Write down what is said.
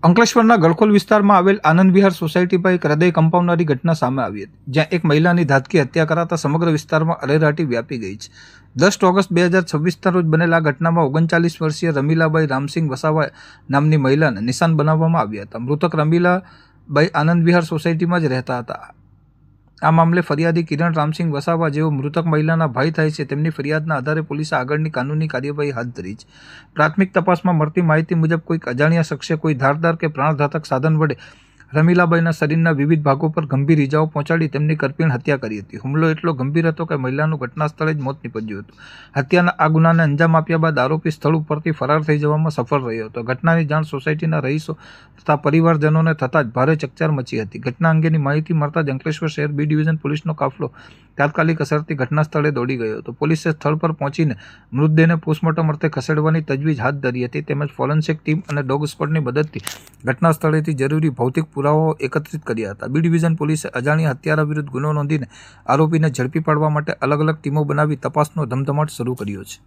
અંકલેશ્વરના ગળખોલ વિસ્તારમાં આવેલ આનંદ વિહાર સોસાયટી પર એક હૃદય કંપાવનારી ઘટના સામે આવી હતી, જ્યાં એક મહિલાની ધાતકી હત્યા કરાતા સમગ્ર વિસ્તારમાં અરેરાટી વ્યાપી ગઈ છે. 10 ઓગસ્ટ 2026ના રોજ બનેલા આ ઘટનામાં 39 વર્ષીય રમીલાબાઈ રામસિંહ વસાવા નામની મહિલાને નિશાન બનાવવામાં આવ્યા હતા. મૃતક રમીલાબાઈ આનંદ વિહાર સોસાયટીમાં જ રહેતા હતા. આ મામલે ફરિયાદી કિરણ રામસિંહ વસાવા, જેઓ મૃતક મહિલાના ભાઈ થાય છે, તેમની ફરિયાદના આધારે પોલીસે આગળની કાનૂની કાર્યવાહી હાથ ધરી છે. પ્રાથમિક તપાસમાં મળતી માહિતી મુજબ કોઈક અજાણ્યા શખ્સે કોઈ ધારદાર કે પ્રાણઘાતક સાધન વડે રમીલાબાઈના શરીરના વિવિધ ભાગો પર ગંભીર ઇજાઓ પહોંચાડી તેમની કરપીણ હત્યા કરી હતી. હુમલો એટલો ગંભીર હતો કે મહિલાનું ઘટના સ્થળે જ મોત નીપજ્યું હતું. હત્યાના આ ગુનાને અંજામ આપ્યા બાદ આરોપી સ્થળ ઉપરથી ફરાર થઈ જવામાં સફળ રહ્યો હતો. ઘટનાની જાણ સોસાયટીના રહીશો તથા પરિવારજનોને થતાં જ ભારે ચકચાર મચી હતી. ઘટના અંગેની માહિતી મળતા જ અંકલેશ્વર શહેર બી ડિવિઝન પોલીસનો કાફલો તાત્કાલિક અસરથી ઘટના સ્થળે દોડી ગયો હતો. પોલીસે સ્થળ પર પહોંચીને મૃતદેહને પોસ્ટમોર્ટમ અર્થે ખસેડવાની તજવીજ હાથ ધરી હતી. તેમજ ફોરેન્સિક ટીમ અને ડોગ સ્ક્વોડની મદદથી ઘટના સ્થળેથી જરૂરી ભૌતિક પુરાવાઓ એકત્રિત કર્યા હતા. બી ડિવિઝન પોલીસે અજાણ્યા હત્યારા વિરુદ્ધ ગુનો નોંધીને આરોપીને ઝડપી પાડવા માટે અલગ અલગ ટીમો બનાવી તપાસનો ધમધમાટ શરૂ કર્યો છે.